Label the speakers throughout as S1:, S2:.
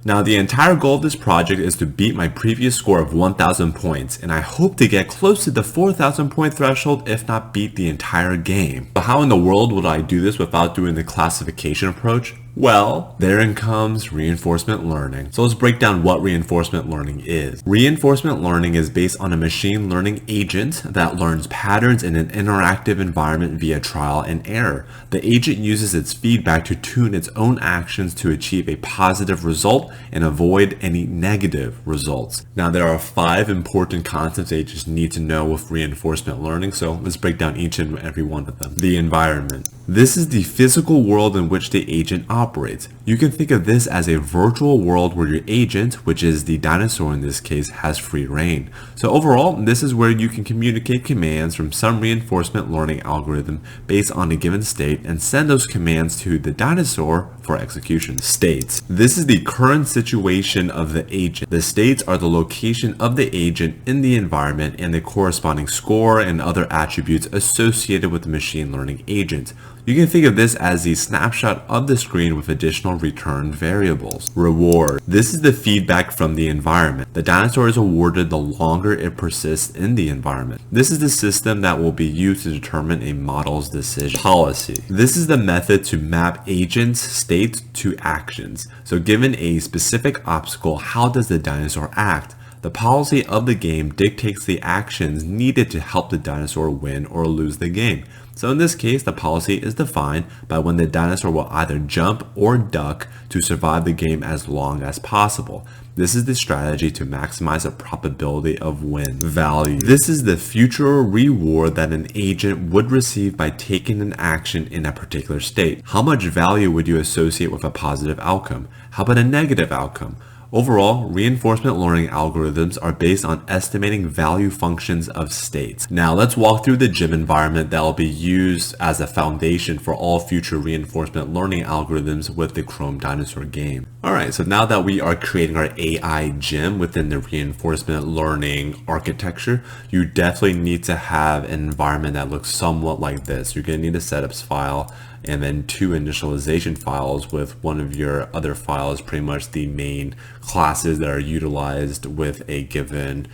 S1: Now, the entire goal of this project is to beat my previous score of 1,000 points, and I hope to get close to the 4,000 point threshold, if not beat the entire game. But how in the world would I do this without doing the classification approach? Well, therein comes reinforcement learning. So let's break down what reinforcement learning is. Reinforcement learning is based on a machine learning agent that learns patterns in an interactive environment via trial and error. The agent uses its feedback to tune its own actions to achieve a positive result and avoid any negative results. Now, there are 5 important concepts agents need to know with reinforcement learning, so let's break down each and every one of them. The environment. This is the physical world in which the agent operates. You can think of this as a virtual world where your agent, which is the dinosaur in this case, has free reign. So overall, this is where you can communicate commands from some reinforcement learning algorithm based on a given state and send those commands to the dinosaur for execution. States. This is the current situation of the agent. The states are the location of the agent in the environment and the corresponding score and other attributes associated with the machine learning agent. You can think of this as the snapshot of the screen with additional returned variables. Reward. This is the feedback from the environment. The dinosaur is awarded the longer it persists in the environment. This is the system that will be used to determine a model's decision. Policy. This is the method to map agents' state to actions. So given a specific obstacle, how does the dinosaur act? The policy of the game dictates the actions needed to help the dinosaur win or lose the game. So in this case, the policy is defined by when the dinosaur will either jump or duck to survive the game as long as possible. This is the strategy to maximize the probability of win. Value. This is the future reward that an agent would receive by taking an action in a particular state. How much value would you associate with a positive outcome? How about a negative outcome? Overall, reinforcement learning algorithms are based on estimating value functions of states. Now let's walk through the gym environment that will be used as a foundation for all future reinforcement learning algorithms with the Chrome Dinosaur game. Alright, so now that we are creating our AI gym within the reinforcement learning architecture, you definitely need to have an environment that looks somewhat like this. You're going to need a setups file and then 2 initialization files, with one of your other files pretty much the main classes that are utilized with a given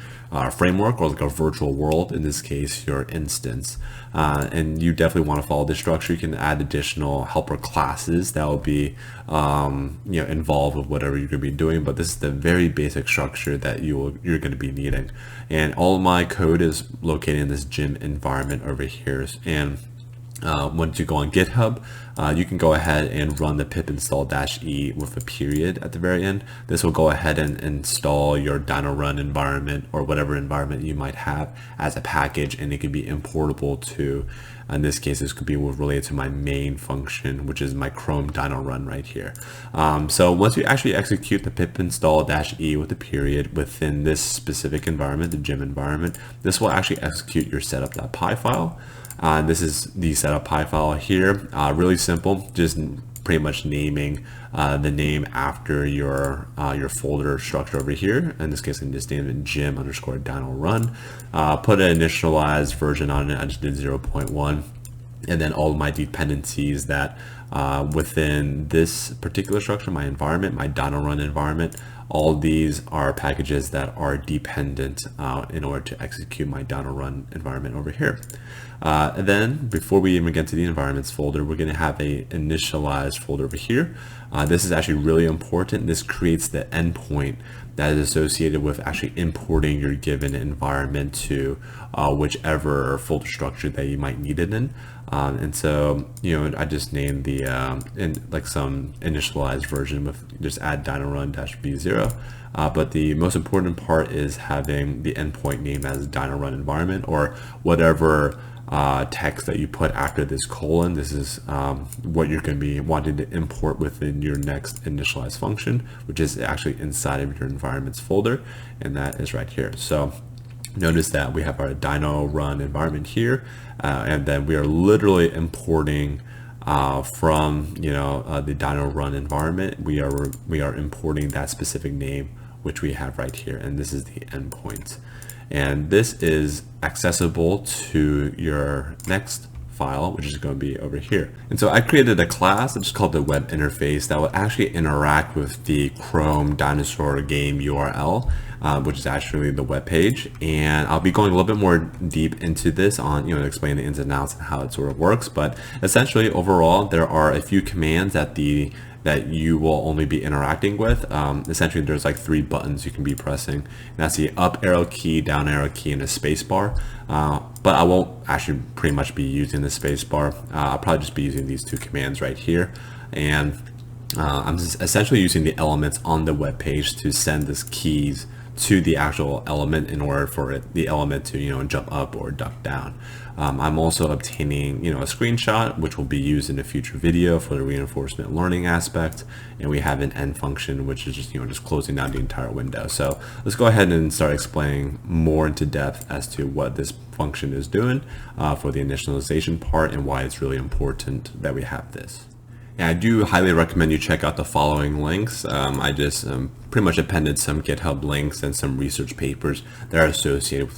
S1: framework, or like a virtual world, in this case your instance. And you definitely want to follow this structure. You can add additional helper classes that will be involved with whatever you're going to be doing, but this is the very basic structure that you're going to be needing. And all of my code is located in this gym environment over here. And once you go on GitHub, you can go ahead and run the pip install -e with a period at the very end. This will go ahead and install your Dino Run environment or whatever environment you might have as a package, and it can be importable to, in this case, this could be related to my main function, which is my Chrome Dino Run right here. So once you actually execute the pip install -e with a period within this specific environment, the gym environment, this will actually execute your setup.py file. This is the setup.py file here. Really simple, just pretty much naming the name after your folder structure over here. In this case, I can just name it gym_dino run. Put an initialized version on it. I just did 0.1. And then all of my dependencies that within this particular structure, my environment, my Dino Run environment, all these are packages that are dependent in order to execute my Dino Run environment over here. And then before we even get to the environments folder, we're going to have a initialized folder over here. This is actually really important. This creates the endpoint that is associated with actually importing your given environment to whichever folder structure that you might need it in. And so, I just named the like some initialized version with just add Dino Run -v0. But the most important part is having the endpoint named as Dino Run environment, or whatever text that you put after this colon. This is what you're going to be wanting to import within your next initialize function, which is actually inside of your environments folder, and that is right here. So notice that we have our Dino Run environment here, and then we are literally importing from the Dino Run environment. We are importing that specific name, which we have right here, and this is the endpoint. And this is accessible to your next file, which is going to be over here. And so I created a class that's called the web interface that will actually interact with the Chrome Dinosaur game URL, which is actually the web page. And I'll be going a little bit more deep into this on, explain the ins and outs and how it sort of works. But essentially, overall, there are a few commands that you will only be interacting with. Essentially, there's like 3 buttons you can be pressing. And that's the up arrow key, down arrow key, and a space bar. But I won't actually pretty much be using the space bar. I'll probably just be using these 2 commands right here. And I'm just essentially using the elements on the web page to send these keys to the actual element in order for the element to jump up or duck down. I'm also obtaining a screenshot which will be used in a future video for the reinforcement learning aspect, and we have an end function which is just closing down the entire window. So let's go ahead and start explaining more into depth as to what this function is doing for the initialization part and why it's really important that we have this. And I do highly recommend you check out the following links. I just pretty much appended some GitHub links and some research papers that are associated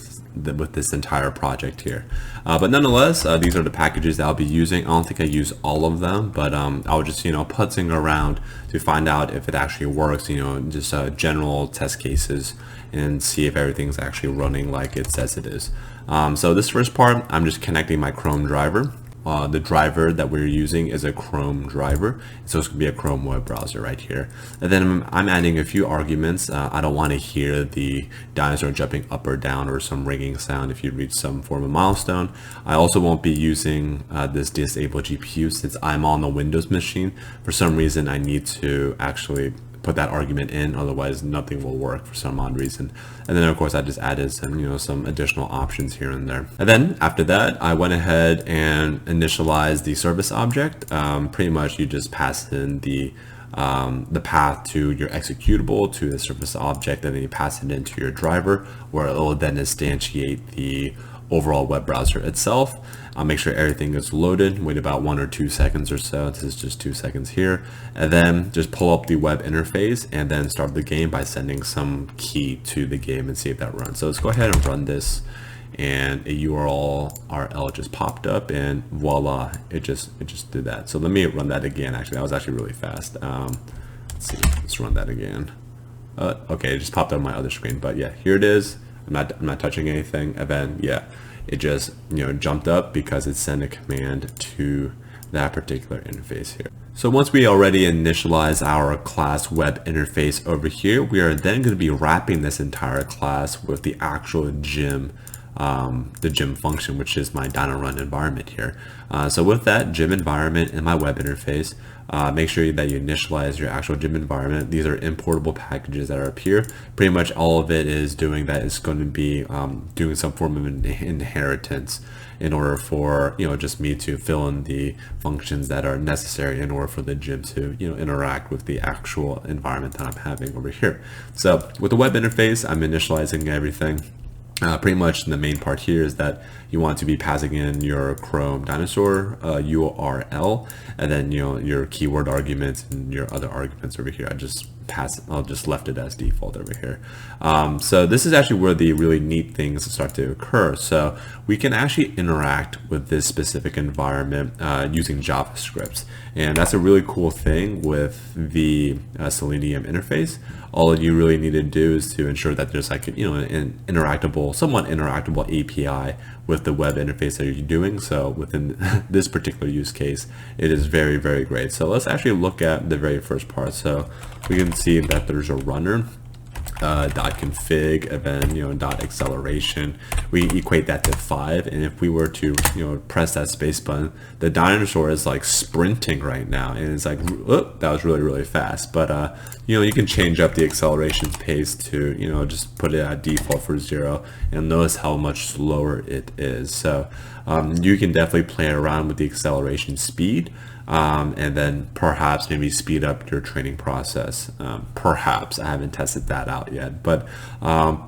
S1: with this entire project here. But nonetheless, these are the packages that I'll be using. I don't think I use all of them, but I'll just putzing around to find out if it actually works, just general test cases and see if everything's actually running like it says it is. So this first part, I'm just connecting my Chrome driver. The driver that we're using is a Chrome driver, so it's going to be a Chrome web browser right here. And then I'm adding a few arguments. I don't want to hear the dinosaur jumping up or down or some ringing sound if you reach some form of milestone. I also won't be using this disable GPU since I'm on the Windows machine. For some reason, I need to actually put that argument in, otherwise nothing will work for some odd reason. And then of course I just added some some additional options here and there. And then after that I went ahead and initialized the service object. Pretty much you just pass in the path to your executable to the service object, and then you pass it into your driver where it will then instantiate the overall web browser itself. I'll make sure everything is loaded, wait about 1 or 2 seconds or so. This is just 2 seconds here, and then just pull up the web interface and then start the game by sending some key to the game and see if that runs. So let's go ahead and run this, and a URL just popped up, and voila, it just did that. So let me run that again. Actually, that was actually really fast. Let's see, let's run that again. Okay, it just popped up on my other screen, but yeah, here it is. I'm not touching anything, and then yeah, it just jumped up because it sent a command to that particular interface here. So once we already initialize our class web interface over here, we are then going to be wrapping this entire class with the actual gym, the gym function, which is my Dino Run environment here. So with that gym environment in my web interface, make sure that you initialize your actual gym environment. These are importable packages that are up here. Pretty much all of it is doing that is going to be doing some form of inheritance in order for just me to fill in the functions that are necessary in order for the gym to interact with the actual environment that I'm having over here. So with the web interface, I'm initializing everything. Pretty much the main part here is that you want to be passing in your Chrome Dinosaur URL, and then your keyword arguments and your other arguments over here. I'll just left it as default over here. So this is actually where the really neat things start to occur. So we can actually interact with this specific environment using JavaScript, and that's a really cool thing with the Selenium interface. All you really need to do is to ensure that there's like an somewhat interactable API with the web interface that you're doing. So within this particular use case, it is very, very great. So let's actually look at the very first part. So we can see that there's a runner, .config, and then .acceleration. We equate that to 5, and if we were to press that space button, the dinosaur is like sprinting right now, and it's like, oh, that was really, really fast. But you can change up the acceleration pace to just put it at default for 0, and notice how much slower it is. So you can definitely play around with the acceleration speed, and then perhaps maybe speed up your training process. Perhaps I haven't tested that out yet, but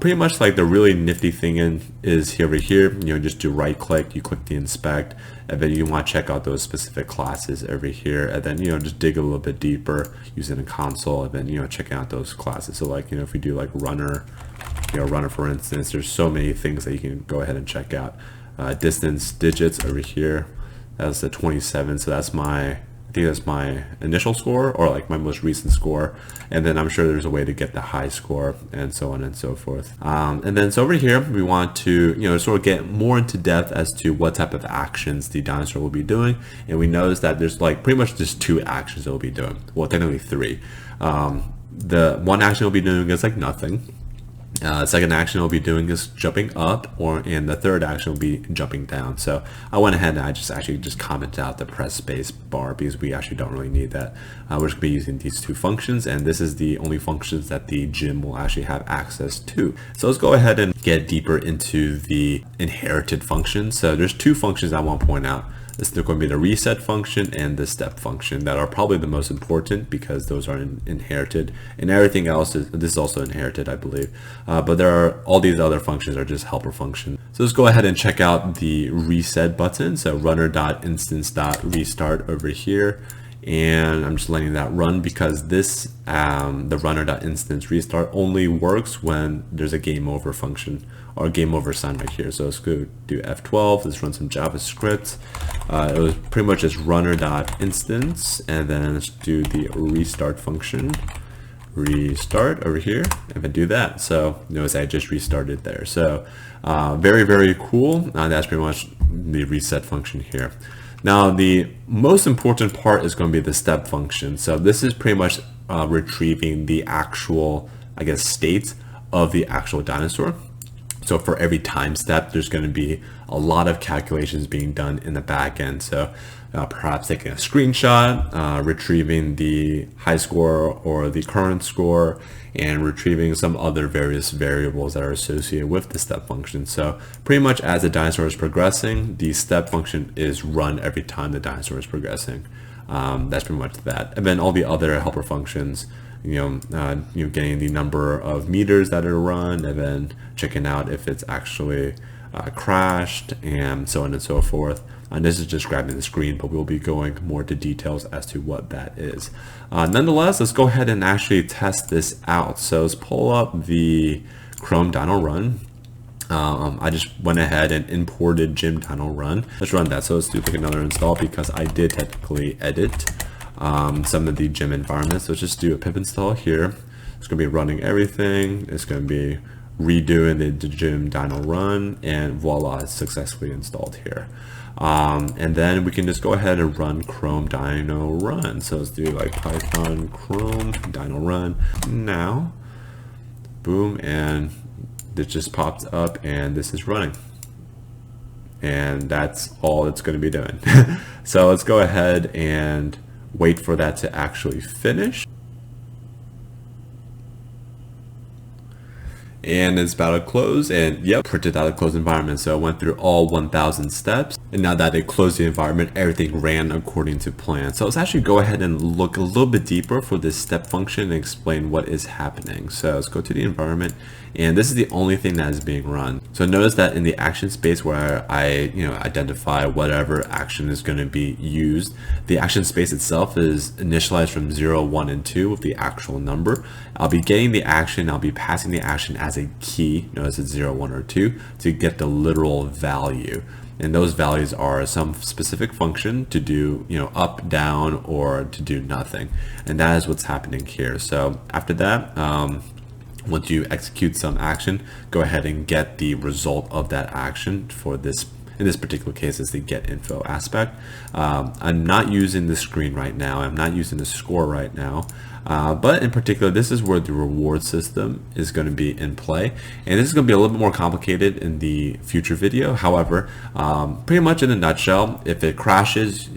S1: pretty much like the really nifty thing is over here. Just do right click, you click the inspect, and then you want to check out those specific classes over here, and then just dig a little bit deeper using a console, and then checking out those classes. So like if we do like runner, runner for instance, there's so many things that you can go ahead and check out. Distance digits over here. That's the 27. So that's my, I think that's my initial score, or like my most recent score. And then I'm sure there's a way to get the high score, and so on and so forth. And then so over here, we want to, sort of get more into depth as to what type of actions the dinosaur will be doing. And we notice that there's like pretty much just 2 actions it will be doing. Well, technically 3. The one action it'll be doing is like nothing. Second action it'll be doing is jumping up, and the third action will be jumping down. So I went ahead and I just commented out the press space bar because we actually don't really need that. We're just going to be using these 2 functions, and this is the only functions that the gym will actually have access to. So let's go ahead and get deeper into the inherited functions. So there's 2 functions I want to point out. This is going to be the reset function and the step function that are probably the most important because those are inherited, and everything else this is also inherited, I believe. But there are all these other functions are just helper functions. So let's go ahead and check out the reset button. So runner.instance.restart over here. And I'm just letting that run because this, the runner.instance restart only works when there's a game over function or game over sign right here. So let's go do F12. Let's run some JavaScript. It was pretty much just runner.instance, and then let's do the restart function. Restart over here, and then do that. So notice I just restarted there. So very, very cool. That's pretty much the reset function here. Now the most important part is going to be the step function. So this is pretty much retrieving the actual, I guess, state of the actual dinosaur. So for every time step, there's going to be a lot of calculations being done in the back end. So perhaps taking a screenshot, retrieving the high score or the current score, and retrieving some other various variables that are associated with the step function. So pretty much as the dinosaur is progressing, the step function is run every time the dinosaur is progressing. That's pretty much that. And then all the other helper functions, getting the number of meters that are run, and then checking out if it's actually crashed, and so on and so forth. And this is just grabbing the screen, but we'll be going more into details as to what that is. Nonetheless, let's go ahead and actually test this out. So let's pull up the Chrome Dino Run. I just went ahead and imported Gym Dino Run. Let's run that. So let's do another install because I did technically edit some of the gym environments. So let's just do a pip install here. It's going to be running everything. It's going to be redoing the Gym Dino Run, and voila, it's successfully installed here. And then we can just go ahead and run Chrome Dino Run. So let's do like Python Chrome Dino Run now. Boom, and it just pops up and this is running. And that's all it's going to be doing. So let's go ahead and wait for that to actually finish. And it's about to close, and yep, printed out a closed environment. So I went through all 1,000 steps, and now that it closed the environment, everything ran according to plan. So let's actually go ahead and look a little bit deeper for this step function and explain what is happening. So let's go to the environment, and this is the only thing that is being run. So notice that in the action space where I identify whatever action is going to be used, the action space itself is initialized from 0, 1, and 2 with the actual number. I'll be getting the action, I'll be passing the action as a key, notice it's 0, 1, or 2, to get the literal value. And those values are some specific function to do, up, down, or to do nothing. And that is what's happening here. So after that, once you execute some action, go ahead and get the result of that action. For this, in this particular case, is the get info aspect. I'm not using the screen right now. I'm not using the score right now. But in particular, this is where the reward system is going to be in play. And this is going to be a little bit more complicated in the future video. However, pretty much in a nutshell, if it crashes,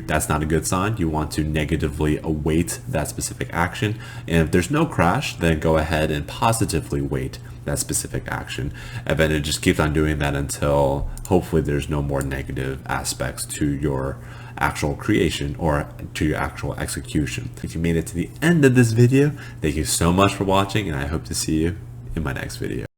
S1: that's not a good sign. You want to negatively await that specific action. And if there's no crash, then go ahead and positively weight that specific action. And then it just keeps on doing that until hopefully there's no more negative aspects to your actual creation or to your actual execution. If you made it to the end of this video, thank you so much for watching, and I hope to see you in my next video.